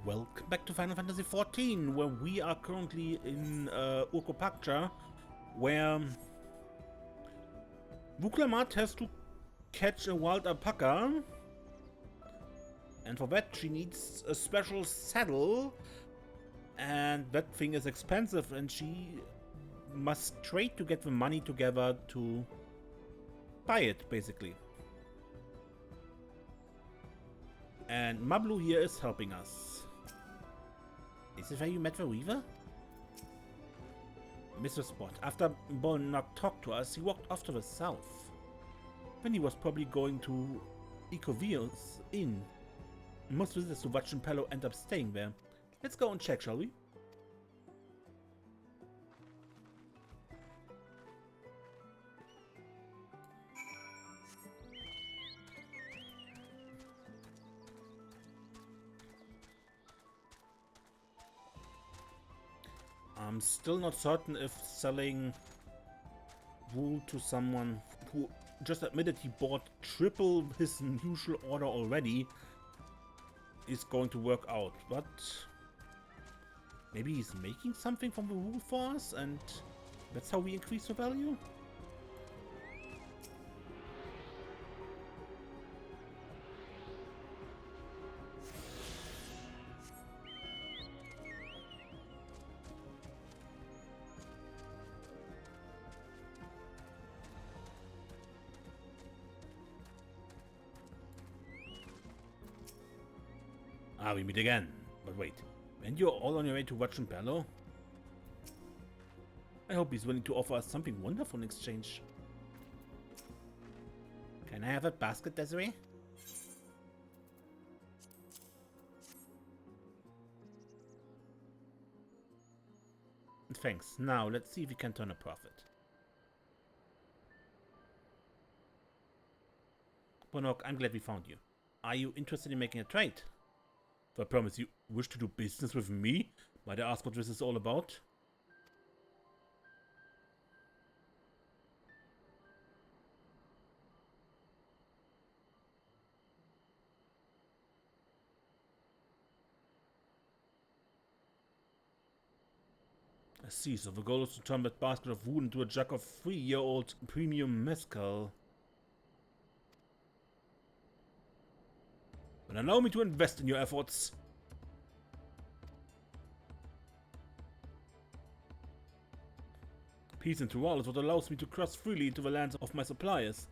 Welcome back to Final Fantasy XIV, where we are currently in Urkopakcha, where Wuk Lamat has to catch a wild alpaca, and for that she needs a special saddle, and that thing is expensive, and she must trade to get the money together to buy it, basically. And Mablu here is helping us. Is this where you met the Weaver? Mr. Spot. After Bolnock talked to us, he walked off to the south. Then he was probably going to XIV's inn. Most visitors who watch in Pelu end up staying there. Let's go and check, shall we? I'm still not certain if selling wool to someone who just admitted he bought triple his usual order already is going to work out, but maybe he's making something from the wool for us and that's how we increase the value? Ah, we meet again. But wait, and you're all on your way to watching Pelu? I hope he's willing to offer us something wonderful in exchange. Can I have a basket, Desiree? Thanks. Now, let's see if we can turn a profit. Bonok, I'm glad we found you. Are you interested in making a trade? I promise you wish to do business with me? Might I ask what this is all about? I see, so the goal is to turn that basket of wood into a jug of 3-year-old premium mezcal. But allow me to invest in your efforts. Peace and Tural is what allows me to cross freely into the lands of my suppliers.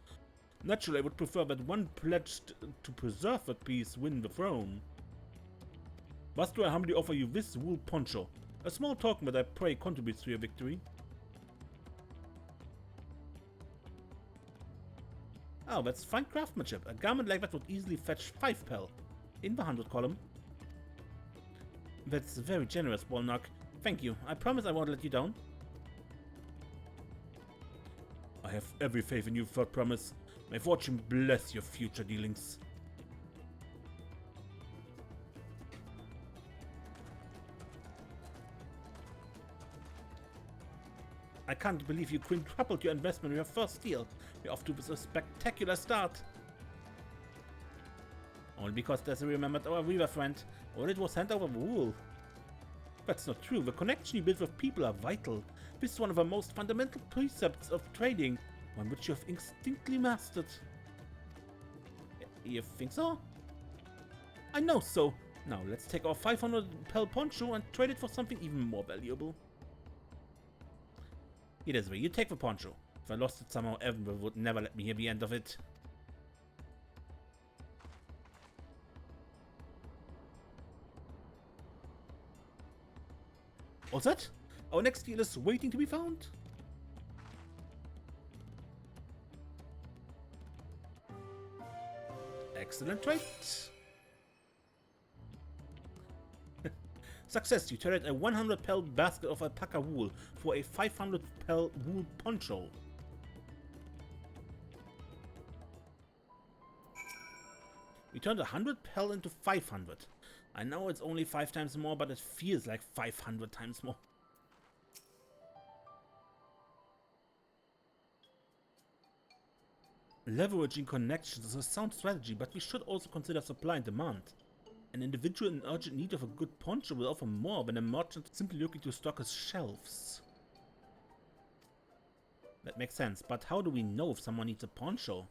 Naturally, I would prefer that one pledged to preserve that peace win the throne. Thus do I humbly offer you this wool poncho, a small token that I pray contributes to your victory. Oh, that's fine craftsmanship. A garment like that would easily fetch 5 pel in the 100 column. That's very generous, Bolnock. Thank you. I promise I won't let you down. I have every faith in you, third promise. May fortune bless your future dealings. I can't believe you quintupled your investment in your first deal. You're off to a spectacular start. Only because Desiree remembered our Weaver friend, or it was hand over wool. That's not true. The connection you build with people are vital. This is one of the most fundamental precepts of trading, one which you have instinctively mastered. You think so? I know so. Now let's take our 500 pel poncho and trade it for something even more valuable. Here, Desiree, you take the poncho. If I lost it somehow, Evan would never let me hear the end of it. All set? Our next deal is waiting to be found. Excellent trade. Success, you traded a 100 pel basket of alpaca wool for a 500 pel wool poncho. We turned 100 pel into 500. I know it's only 5 times more, but it feels like 500 times more. Leveraging connections is a sound strategy, but we should also consider supply and demand. An individual in urgent need of a good poncho will offer more than a merchant simply looking to stock his shelves. That makes sense, but how do we know if someone needs a poncho?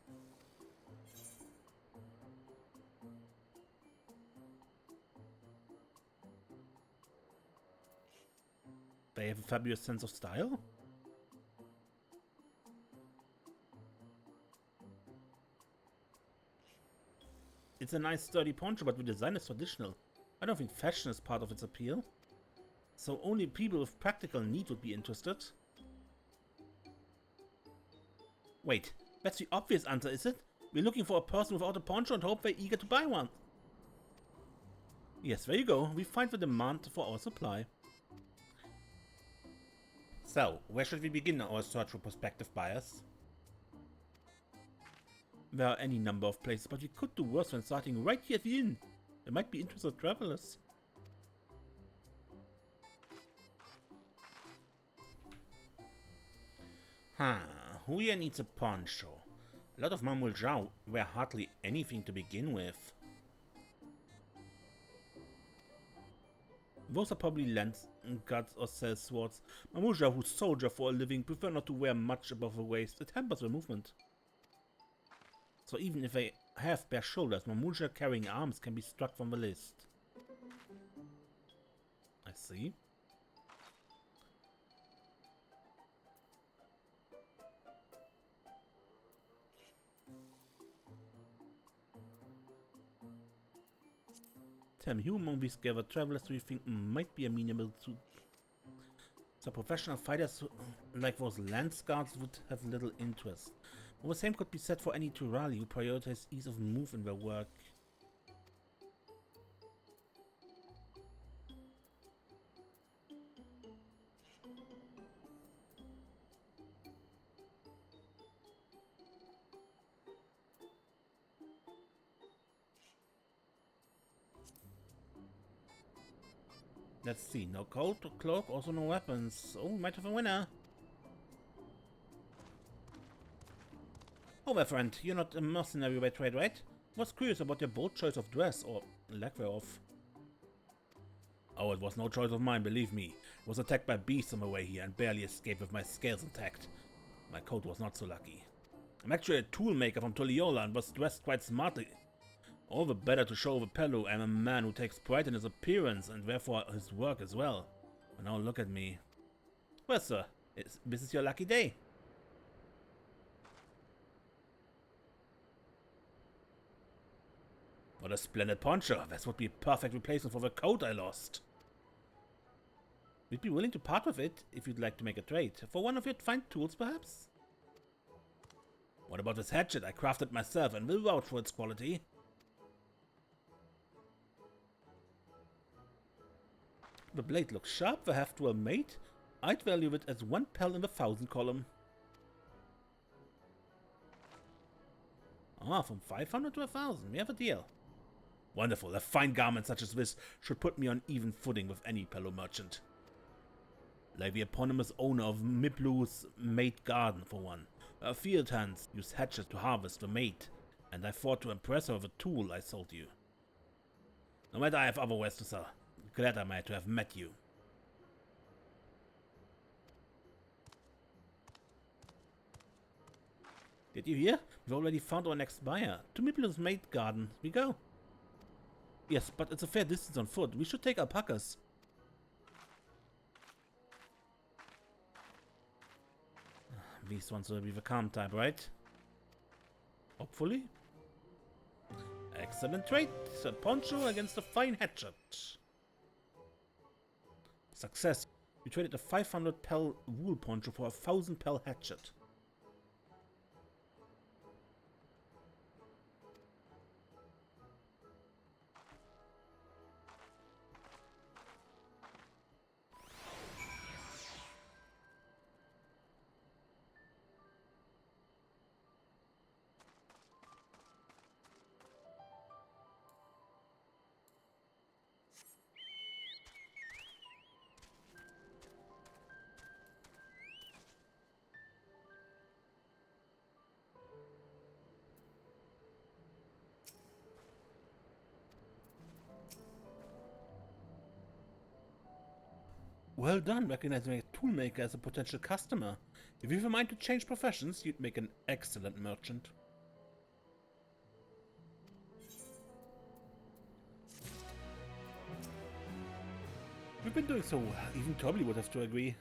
They have a fabulous sense of style? It's a nice sturdy poncho, but the design is traditional. I don't think fashion is part of its appeal. So only people with practical need would be interested. Wait, that's the obvious answer, is it? We're looking for a person without a poncho and hope they're eager to buy one. Yes, there you go. We find the demand for our supply. So, where should we begin our search for prospective buyers? There are any number of places, but we could do worse than starting right here at the inn. There might be interested travelers. Who here needs a poncho? A lot of Mamulja wear hardly anything to begin with. Those are probably lance guards or sell swords. Mamulja who soldier for a living prefer not to wear much above the waist. It hampers their movement. So even if they have bare shoulders, Mamulja carrying arms can be struck from the list. I see. Tell me, who among these gathered travelers do you think might be amenable to... So professional fighters like those lance guards would have little interest. But the same could be said for any Turali who prioritize ease of move in their work. Let's see, no coat or cloak, also no weapons. Oh, we might have a winner. Oh, my friend, you're not a mercenary by trade, right? I was curious about your bold choice of dress, or lack thereof. Oh, it was no choice of mine, believe me. I was attacked by beasts on my way here and barely escaped with my scales intact. My coat was not so lucky. I'm actually a tool maker from Toliola and was dressed quite smartly. All the better to show the Pelu I'm a man who takes pride in his appearance and therefore his work as well. And now look at me. Well, sir, this is your lucky day. What a splendid poncho. This would be a perfect replacement for the coat I lost. We'd be willing to part with it if you'd like to make a trade. For one of your fine tools, perhaps? What about this hatchet? I crafted myself and will vouch for its quality. The blade looks sharp, the heft well made. I'd value it as 1 pel in the 1,000 column. Ah, from 500 to 1,000. We have a deal. Wonderful. A fine garment such as this should put me on even footing with any Pelu merchant. Like the eponymous owner of Miplu's Mate Garden, for one. Her field hands use hatchets to harvest the mate, and I thought to impress her with a tool I sold you. No matter, I have other wares to sell. Glad am I to have met you. Did you hear? We've already found our next buyer. To Miplu's Mate Garden we go. Yes, but it's a fair distance on foot. We should take alpacas. These ones will be the calm type, right? Hopefully. Excellent trait. A poncho against a fine hatchet. Success. We traded a 500 pel wool poncho for a 1,000 pel hatchet. Well done recognizing a toolmaker as a potential customer. If you have a mind to change professions, you'd make an excellent merchant. We've been doing so well, even Toby would have to agree.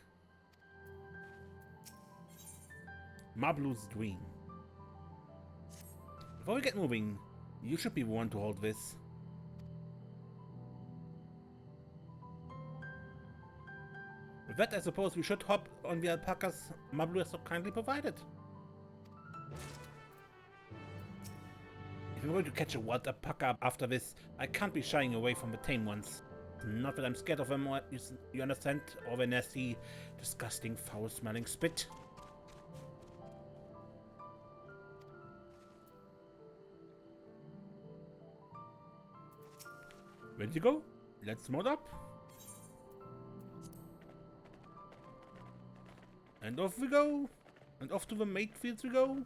Mablu's dream. Before we get moving, you should be the one to hold this. With that, I suppose we should hop on the alpacas Mablu has so kindly provided. If I'm going to catch a wild alpaca after this, I can't be shying away from the tame ones. Not that I'm scared of them, you understand, or the nasty, disgusting, foul-smelling spit. Ready to go? Let's mod up. And off we go. And off to the mate fields we go.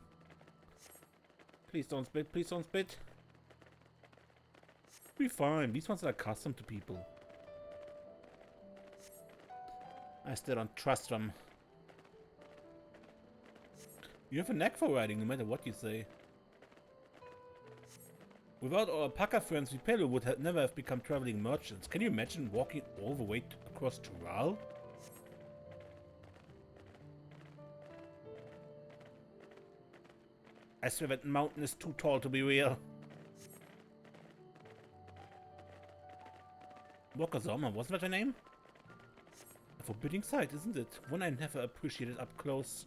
Please don't split, please don't split. Be fine, these ones are accustomed to people. I still don't trust them. You have a knack for riding, no matter what you say. Without our alpaca friends, we Pelu would never have become traveling merchants. Can you imagine walking all the way across Tural? I swear that mountain is too tall to be real. Wakazama, wasn't that her name? A forbidding sight, isn't it? One I never appreciated up close.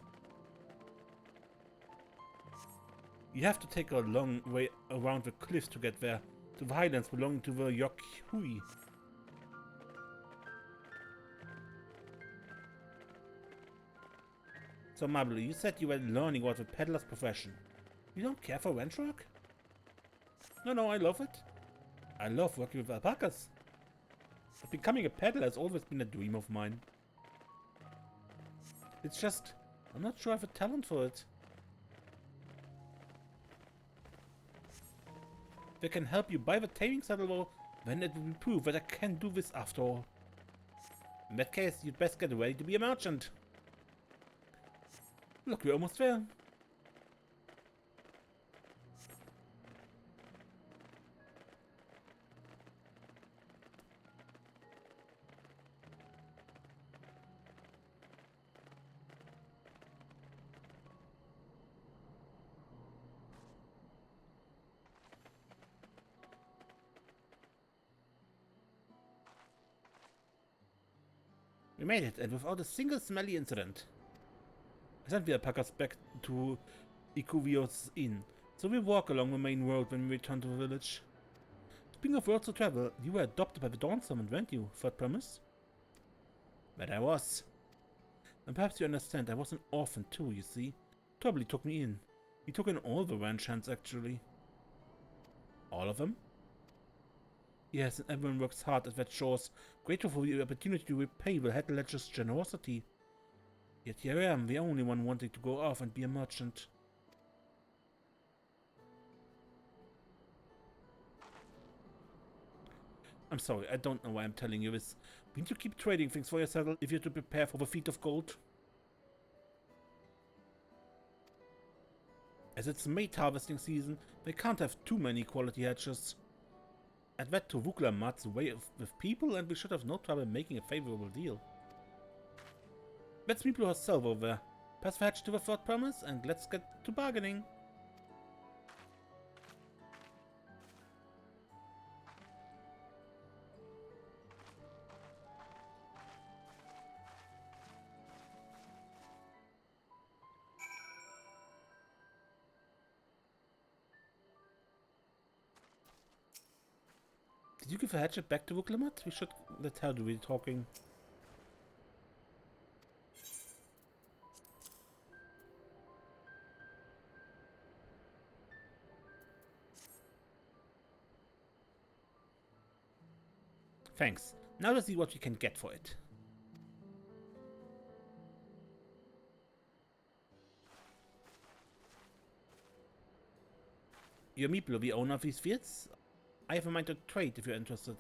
You have to take a long way around the cliffs to get there, to the highlands belonging to the Yok Hui. So Mablu, you said you were learning about the peddler's profession. You don't care for ranch work? No, I love it. I love working with alpacas. But becoming a peddler has always been a dream of mine. It's just, I'm not sure I have a talent for it. If I can help you buy the taming saddle though, then it will prove that I can do this after all. In that case, you'd best get ready to be a merchant. Look, we're almost there. We made it, and without a single smelly incident. I sent the alpacas back to Ikuvio's inn, so we walk along the main road when we return to the village. Speaking of roads to travel, you were adopted by the Dawn Summon, weren't you, Third Promise? But I was. And perhaps you understand, I was an orphan too, you see. Tobly took me in. He took in all the ranch hands, actually. All of them? Yes, and everyone works hard at that chores, grateful for the opportunity to repay the head ledger's generosity. Yet here I am, the only one wanting to go off and be a merchant. I'm sorry, I don't know why I'm telling you this. We need to keep trading things for your saddle if you're to prepare for the feat of gold. As it's mate harvesting season, they can't have too many quality hatches. Add that to Wuk Lamat's way with people and we should have no trouble making a favorable deal. Let's meet herself over there. Pass the hatch to the Third Promise and let's get to bargaining. Did you give the hatchet back to Wuk Lamat? We should let her do the talking. Thanks. Now let's see what we can get for it. You're Meeplo, the owner of these fields? I have a mind to trade if you're interested.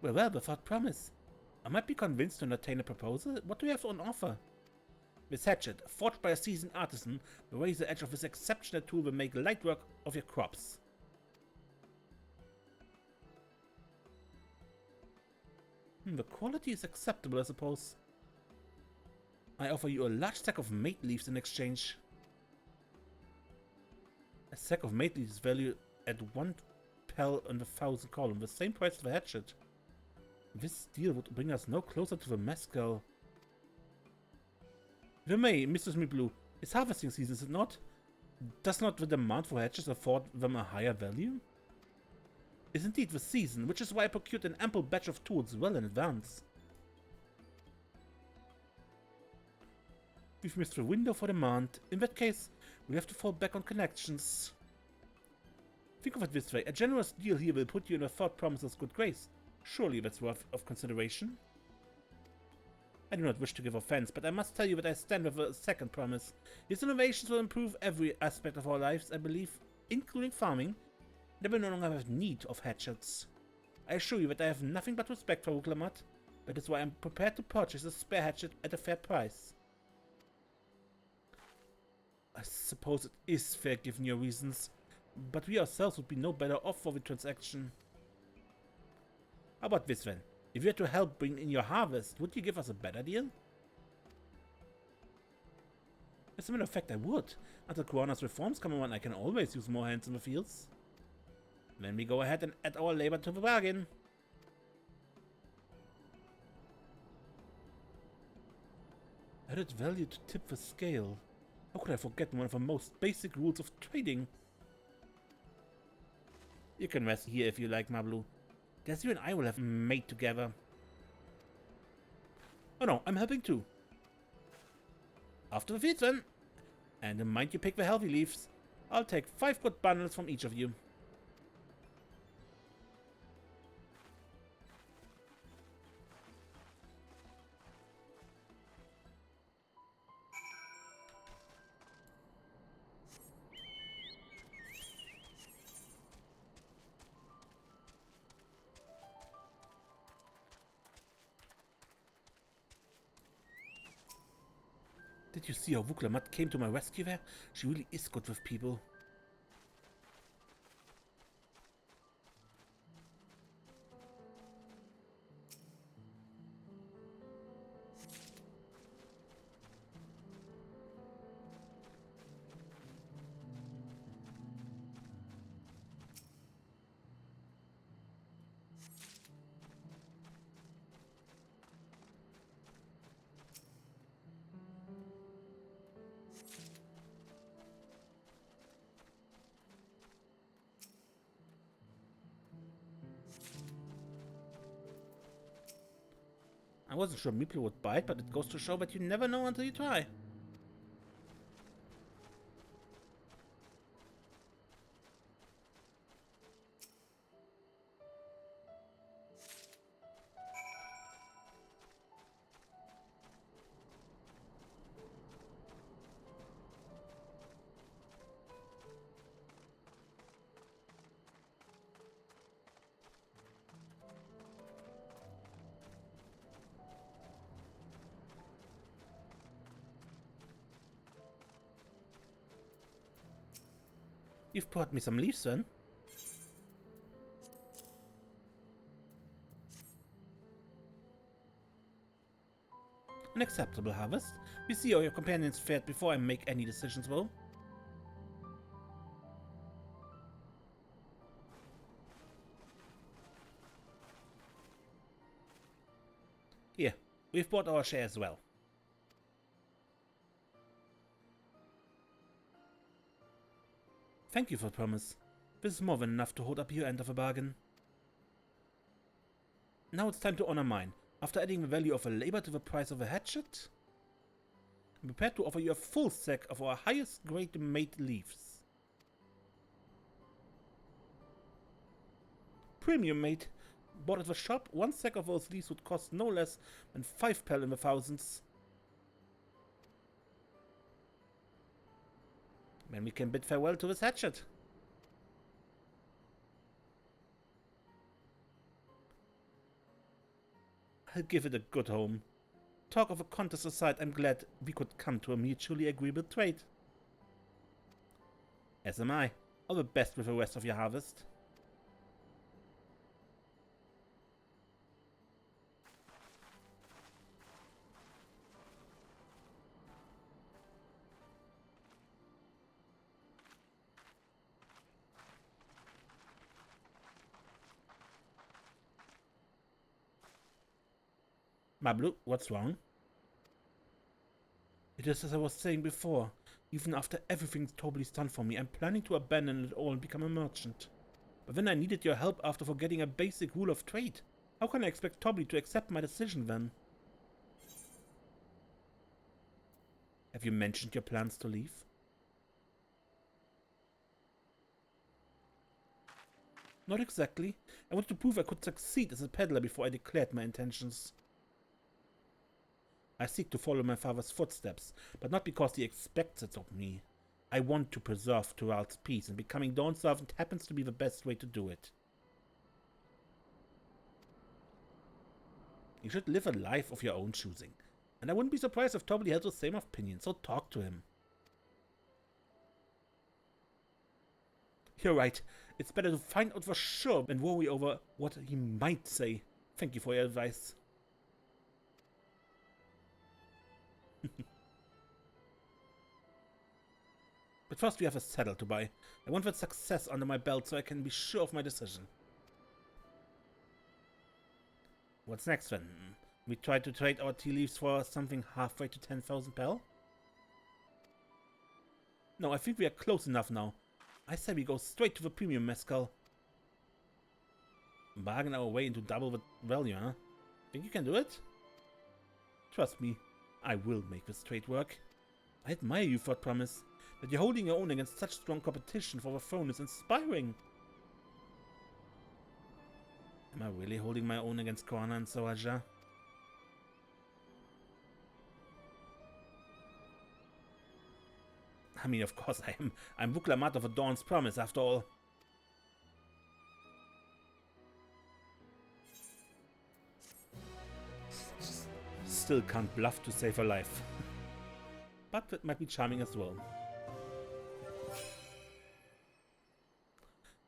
Well, the Third Promise. I might be convinced to entertain a proposal. What do you have on offer? This hatchet, forged by a seasoned artisan, the razor edge of this exceptional tool will make light work of your crops. The quality is acceptable, I suppose. I offer you a large sack of mate leaves in exchange. A sack of mate leaves is valued at 1 pel on the 1,000 column, the same price as the hatchet. This deal would bring us no closer to the mescal. If I may, Mr. Blue, it's harvesting season, is it not? Does not the demand for hatchets afford them a higher value? It's indeed the season, which is why I procured an ample batch of tools well in advance. We've missed the window for demand. In that case, we have to fall back on connections. Think of it this way, a generous deal here will put you in a third promiser's good grace. Surely that's worth of consideration. I do not wish to give offense, but I must tell you that I stand with a second promise. These innovations will improve every aspect of our lives, I believe, including farming. They will no longer have need of hatchets. I assure you that I have nothing but respect for Wuk Lamat. That is why I am prepared to purchase a spare hatchet at a fair price. I suppose it is fair given your reasons, but we ourselves would be no better off for the transaction. How about this then? If you had to help bring in your harvest, would you give us a better deal? As a matter of fact, I would. Until Corona's reforms come around, I can always use more hands in the fields. Then we go ahead and add our labor to the bargain. Added value to tip the scale. How could I forget one of the most basic rules of trading? You can rest here if you like, Mablu. Guess you and I will have made together. Oh no, I'm helping too. After the feeds then. And mind you pick the healthy leaves. I'll take 5 good bundles from each of you. Did you see how Wuk Lamat came to my rescue there? She really is good with people. I wasn't sure Meeple would bite, but it goes to show that you never know until you try. You've brought me some leaves, then. An acceptable harvest. We see how your companions fared before I make any decisions, though. Here, we've bought our share as well. Thank you for the promise. This is more than enough to hold up your end of the bargain. Now it's time to honor mine. After adding the value of a labor to the price of a hatchet, I'm prepared to offer you a full sack of our highest grade mate leaves. Premium mate. Bought at the shop, 1 sack of those leaves would cost no less than 5 pel in the thousands. Then we can bid farewell to this hatchet. I'll give it a good home. Talk of a contest aside, I'm glad we could come to a mutually agreeable trade. As am I. All the best with the rest of your harvest. Mablu, what's wrong? It is as I was saying before. Even after everything's totally done for me, I'm planning to abandon it all and become a merchant. But then I needed your help after forgetting a basic rule of trade. How can I expect Toby to accept my decision then? Have you mentioned your plans to leave? Not exactly. I wanted to prove I could succeed as a peddler before I declared my intentions. I seek to follow my father's footsteps, but not because he expects it of me. I want to preserve Tural's peace, and becoming Dawn's servant happens to be the best way to do it. You should live a life of your own choosing, and I wouldn't be surprised if Toby has the same opinion, so talk to him. You're right. It's better to find out for sure than worry over what he might say. Thank you for your advice. But first we have a saddle to buy. I want that success under my belt so I can be sure of my decision. What's next then? We try to trade our tea leaves for something halfway to 10,000 pel? No, I think we are close enough now. I say we go straight to the premium mezcal. Bargain our way into double the value, huh? Think you can do it? Trust me, I will make this trade work. I admire you for that promise. That you're holding your own against such strong competition for the throne is inspiring. Am I really holding my own against Korana and Sawaja? I mean, of course I am. I'm Wuk Lamat of the Dawn's Promise, after all. Still can't bluff to save her life. But that might be charming as well.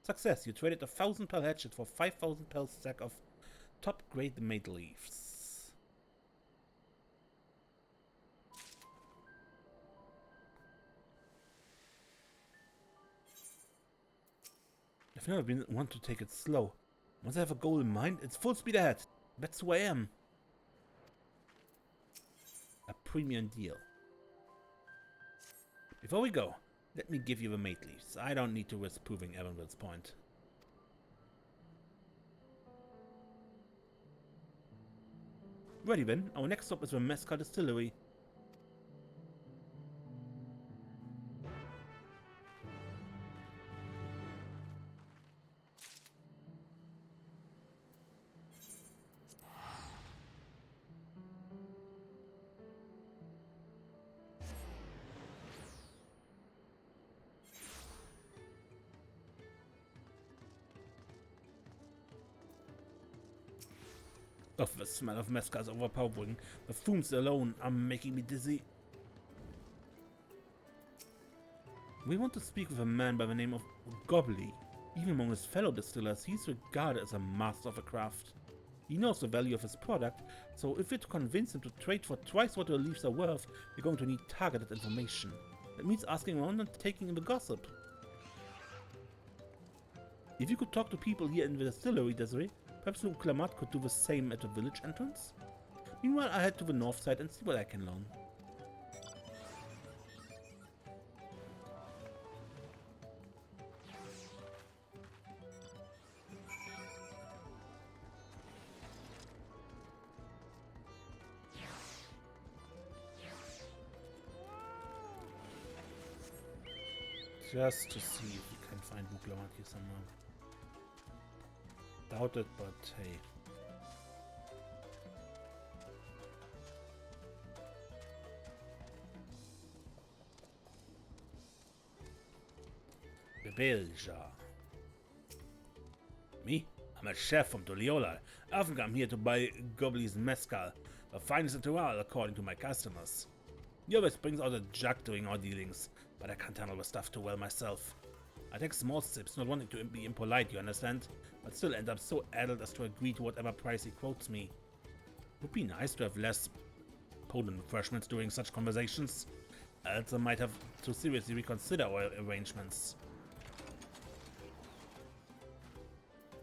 Success, you traded 1,000 pel hatchet for 5,000 pel stack of top grade made leaves. I've never been one to take it slow. Once I have a goal in mind, it's full speed ahead. That's who I am. A premium deal. Before we go, let me give you the mate leaves. I don't need to risk proving Evanville's point. Ready then, our next stop is the Mezcal Distillery. Oh, the smell of mezcal is overpowering. The fumes alone are making me dizzy. We want to speak with a man by the name of Gobbly. Even among his fellow distillers, he's regarded as a master of the craft. He knows the value of his product, so if we're to convince him to trade for twice what the leaves are worth, we're going to need targeted information. That means asking around and taking in the gossip. If you could talk to people here in the distillery, Desiree, perhaps Wuk Lamat could do the same at the village entrance? Meanwhile, I head to the north side and see what I can learn. Just to see if we can find Wuk Lamat here somewhere. Doubt it, but hey. Bebelja. Me? I'm a chef from Doliola. I often come here to buy Gobley's mezcal, the finest in Toral according to my customers. He always brings out a jug during our dealings, but I can't handle the stuff too well myself. I take small sips, not wanting to be impolite, you understand, but still end up so addled as to agree to whatever price he quotes me. Would be nice to have less potent refreshments during such conversations, else I might have to seriously reconsider our arrangements.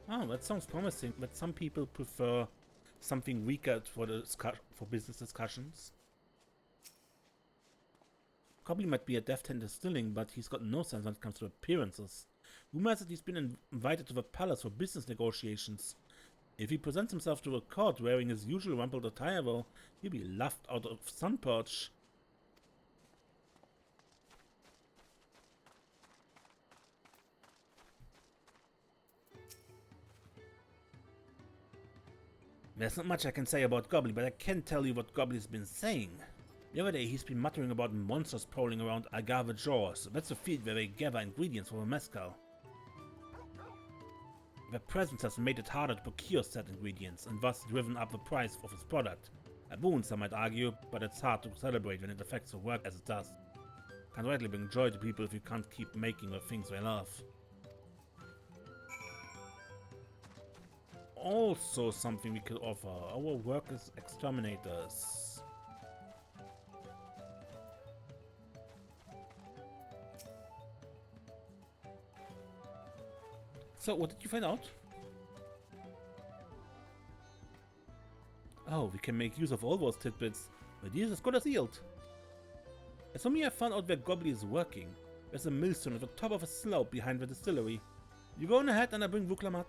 Oh, that sounds promising, but some people prefer something weaker for business discussions. Gobley might be a deft hand distilling, but he's got no sense when it comes to appearances. Rumor said he's been invited to the palace for business negotiations. If he presents himself to a court wearing his usual rumpled attire, well, he'll be laughed out of sun perch. There's not much I can say about Gobley, but I can tell you what Gobley's been saying. The other day he's been muttering about monsters prowling around Agave Jaws. That's the field where they gather ingredients for the mezcal. Their presence has made it harder to procure said ingredients, and thus driven up the price of his product. A boon, some might argue, but it's hard to celebrate when it affects the work as it does. Can't rightly bring joy to people if you can't keep making the things they love. Also something we could offer, our work as exterminators. So, what did you find out? Oh, we can make use of all those tidbits. Ideas as good as yield. As for me, I found out where Gobley is working. There's a millstone at the top of a slope behind the distillery. You go on ahead and I bring Wuk Lamat.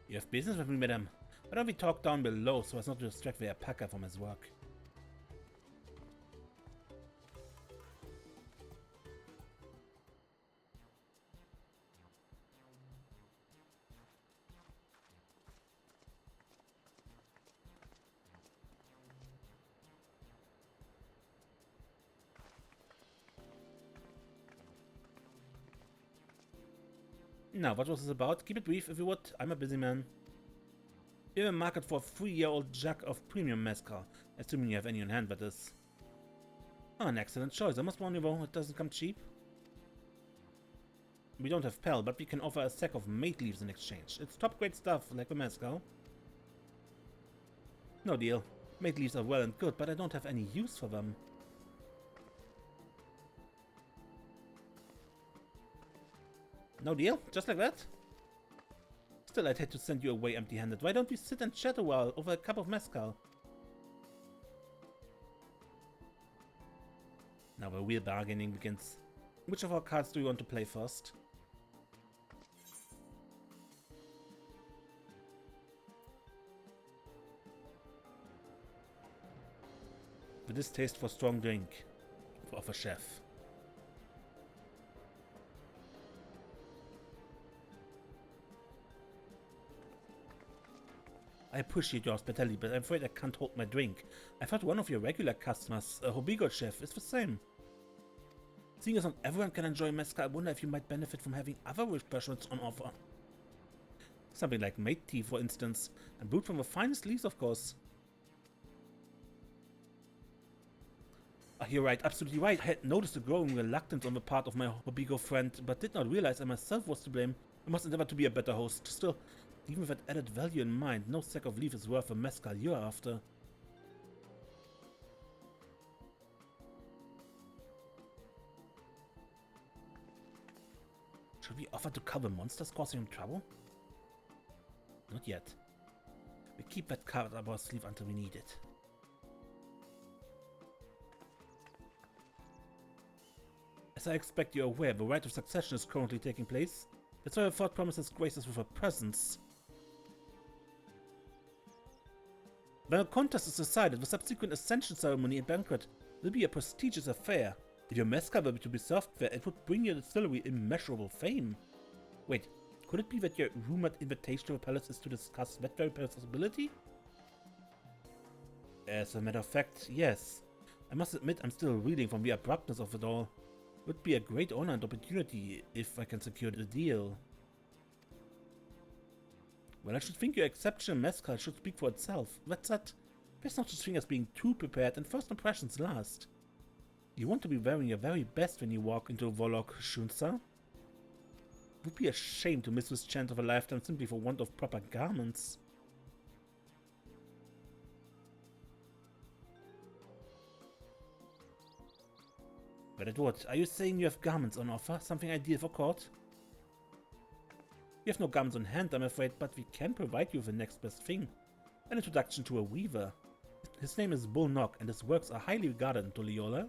You have business with me, madam. Why don't we talk down below so as not to distract the alpaca from his work? Now, what was this about? Keep it brief if you would. I'm a busy man. We have a market for a 3-year-old jug of premium mezcal, assuming you have any on hand, that is. Oh, an excellent choice. I must warn you though, it doesn't come cheap. We don't have Pell, but we can offer a sack of mate leaves in exchange. It's top-grade stuff, like the mezcal. No deal. Mate leaves are well and good, but I don't have any use for them. No deal? Just like that? Still, I'd hate to send you away empty-handed. Why don't we sit and chat a while over a cup of mezcal? Now the real bargaining begins. Which of our cards do you want to play first? The distaste for strong drink of a chef. I appreciate your hospitality, but I'm afraid I can't hold my drink. I thought one of your regular customers, a Hobigo chef, is the same. Seeing as not everyone can enjoy mezcal, I wonder if you might benefit from having other refreshments on offer. Something like mate tea, for instance, and brewed from the finest leaves, of course. Oh, you're right, absolutely right. I had noticed a growing reluctance on the part of my Hobigo friend, but did not realize I myself was to blame. I must endeavor to be a better host. Still, even with that added value in mind, no sack of leaf is worth the mezcal you're after. Should we offer to cover monsters causing him trouble? Not yet. We keep that card up our sleeve until we need it. As I expect you're aware, the rite of succession is currently taking place. That's why I thought promises grace us with her presence. When a contest is decided, the subsequent ascension ceremony and banquet will be a prestigious affair. If your Mescal were to be served there, it would bring your distillery immeasurable fame. Wait, could it be that your rumored invitation to the palace is to discuss that very possibility? As a matter of fact, yes. I must admit I'm still reeling from the abruptness of it all. It would be a great honor and opportunity if I can secure the deal. Well, I should think your exceptional Mescal should speak for itself. That's that. There's no such thing as being too prepared, and first impressions last. You want to be wearing your very best when you walk into Volok Shunsa. It would be a shame to miss this chance of a lifetime simply for want of proper garments. But it would. Are you saying you have garments on offer? Something ideal for court? We have no garments on hand, I'm afraid, but we can provide you with the next best thing. An introduction to a weaver. His name is Bull Nock, and his works are highly regarded in Tuliola.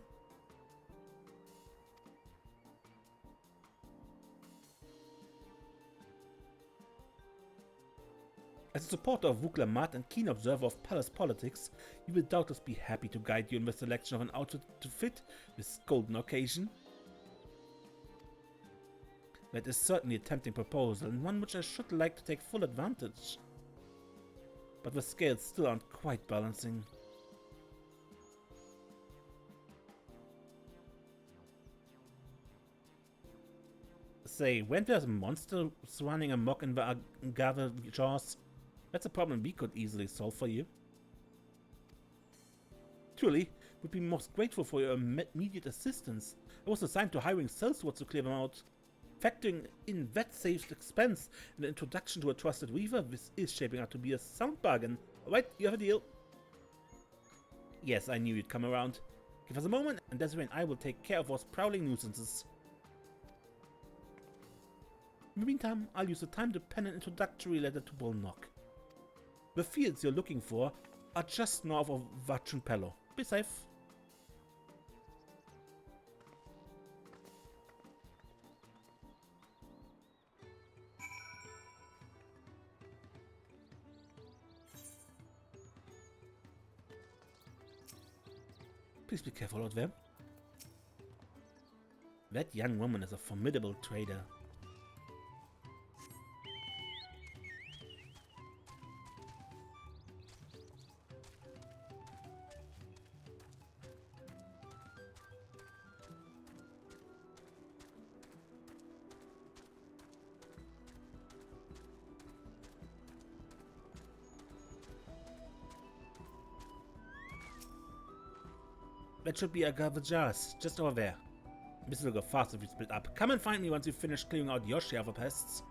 As a supporter of Wuk Lamat and keen observer of palace politics, he will doubtless be happy to guide you in the selection of an outfit to fit this golden occasion. That is certainly a tempting proposal, and one which I should like to take full advantage. But the scales still aren't quite balancing. Say, when there's a monster running amok in the agave jaws, that's a problem we could easily solve for you. Truly, would be most grateful for your immediate assistance. I was assigned to hiring sellswords to clear them out. Factoring in that saved expense and the introduction to a trusted weaver, this is shaping out to be a sound bargain. Alright, you have a deal. Yes, I knew you'd come around. Give us a moment, and Desiree and I will take care of those prowling nuisances. In the meantime, I'll use the time to pen an introductory letter to Bull Nock. The fields you're looking for are just north of Pelu. Be safe. Please be careful out there. That young woman is a formidable trader. That should be agave jars, just over there. This will go fast if we split up. Come and find me once you've finished clearing out your share of the pests.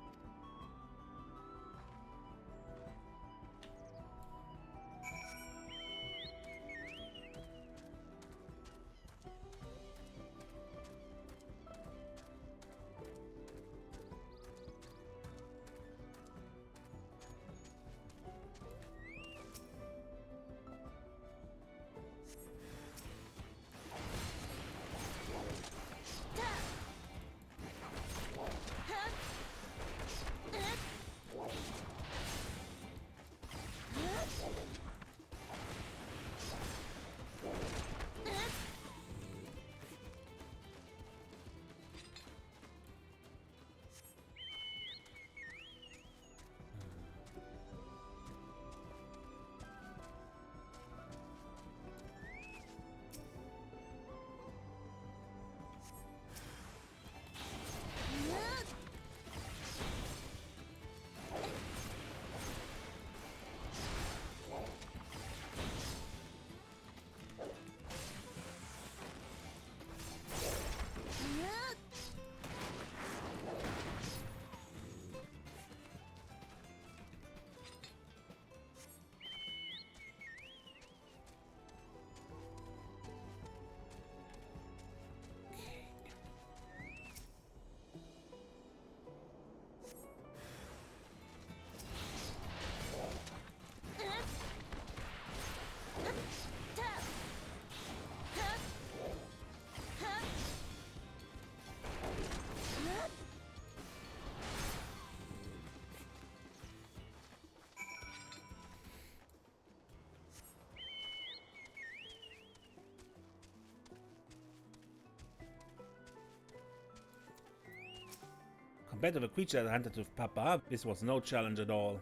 bit of a creature hunted with Papa. This was no challenge at all.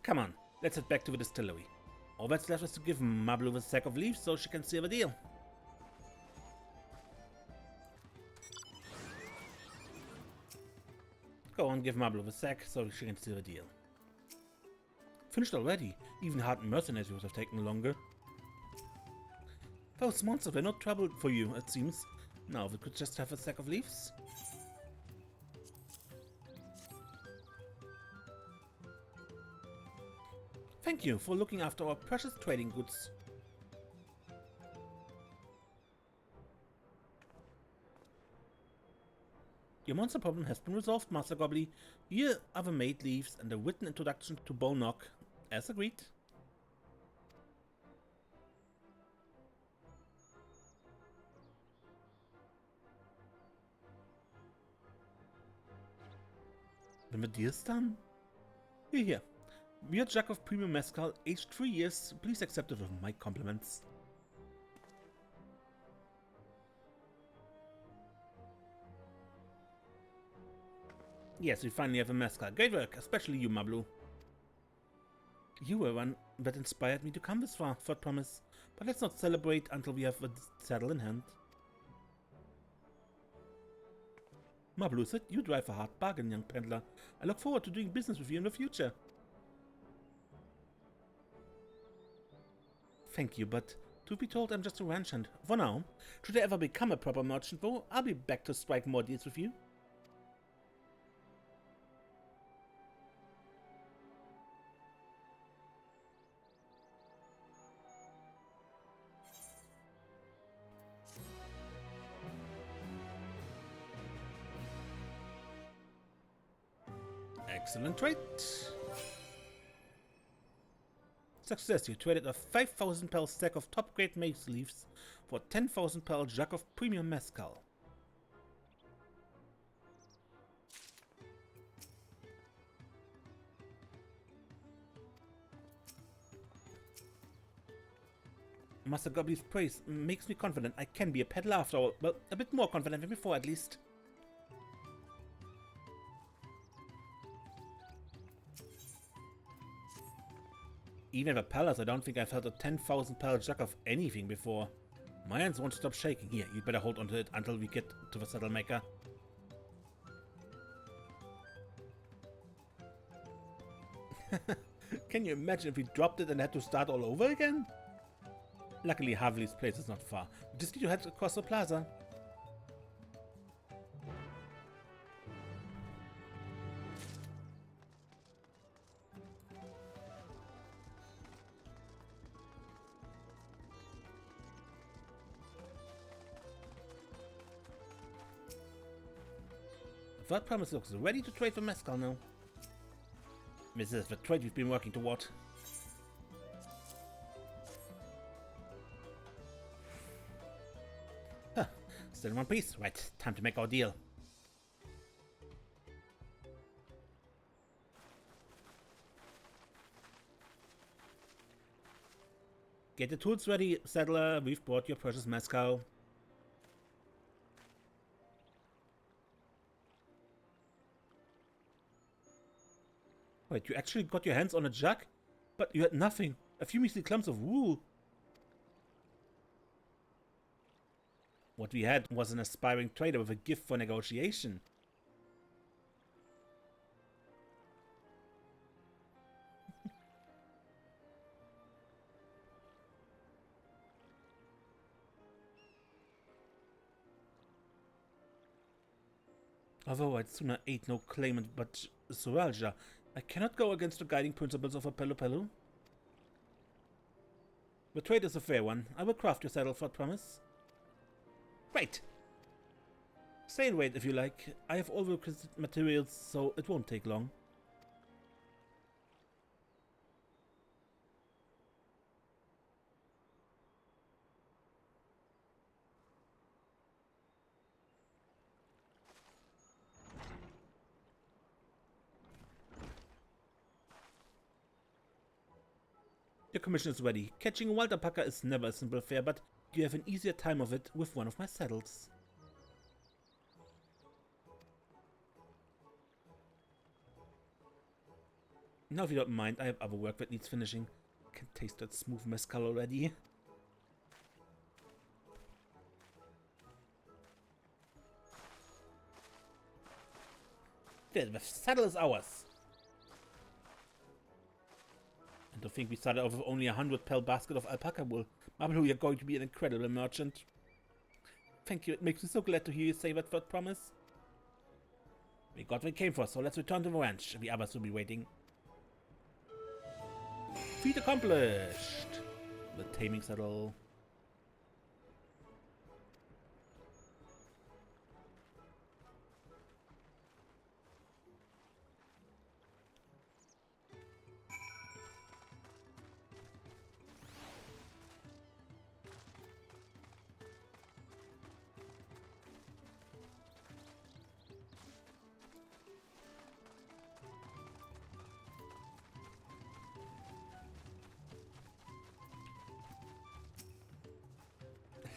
Come on, let's head back to the distillery. All that's left is to give Mablu a sack of leaves so she can seal the deal. Go on, give Mablu the sack so she can seal the deal. Finished already. Even hardened mercenaries would have taken longer. Those monsters were no trouble for you, it seems. Now we could just have a sack of leaves. Thank you for looking after our precious trading goods. Your monster problem has been resolved, Master Gobbly. Here are the made leaves and a written introduction to Bonock, as agreed. When the deal's done? Here. Weird jug of premium mezcal, aged 3 years. Please accept it with my compliments. Yes, we finally have a mezcal. Great work, especially you, Mablu. You were one that inspired me to come this far, for promise. But let's not celebrate until we have a saddle in hand. Mablu said you drive a hard bargain, young peddler. I look forward to doing business with you in the future. Thank you, but truth be told, I'm just a ranch hand. For now, should I ever become a proper merchant though, I'll be back to strike more deals with you. Excellent trade. Success, you traded a 5,000 pel stack of top grade mace leaves for 10,000 pel jug of premium mezcal. Master Gobbly's praise makes me confident I can be a peddler after all. Well, a bit more confident than before at least. Even at the palace, I don't think I've held a 10,000 pel jug of anything before. My hands won't stop shaking. Here, you'd better hold onto it until we get to the saddle maker. Can you imagine if we dropped it and had to start all over again? Luckily, Havli's place is not far. We just need to head across the plaza. That promise looks ready to trade for mezcal now. This is the trade we've been working toward. Huh, still in one piece. Right, time to make our deal. Get the tools ready, saddler. We've brought your precious mezcal. Wait, you actually got your hands on a jug? But you had nothing. A few measly clumps of wool. What we had was an aspiring trader with a gift for negotiation. Although I'd sooner aid no claimant but Suralja, I cannot go against the guiding principles of a Pelu. The trade is a fair one. I will craft your saddle for promise. Great! Stay and wait if you like. I have all the requisite materials, so it won't take long. Your commission is ready. Catching a wild alpaca is never a simple affair, but you have an easier time of it with one of my saddles. Now if you don't mind, I have other work that needs finishing. Can taste that smooth mezcal already. There, the saddle is ours. And to think we started off with only 100 pel basket of alpaca wool. Pelu, you're going to be an incredible merchant. Thank you, it makes me so glad to hear you say that word promise. We got what we came for, so let's return to the ranch. The others will be waiting. Feat accomplished! The taming saddle.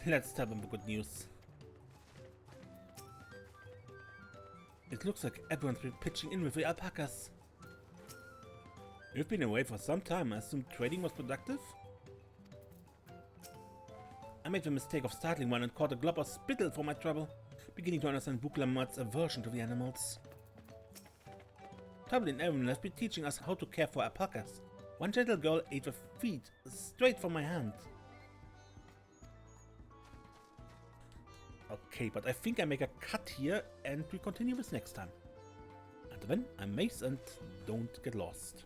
Let's tell them the good news. It looks like everyone's been pitching in with the alpacas. You've been away for some time. I assume trading was productive? I made the mistake of startling one and caught a glob of spittle for my trouble, beginning to understand Wuk Lamat's aversion to the animals. Trouble and everyone has been teaching us how to care for alpacas. One gentle girl ate the feet straight from my hand. Okay, but I think I make a cut here and we continue this next time. Until then, I'm Mace and don't get lost.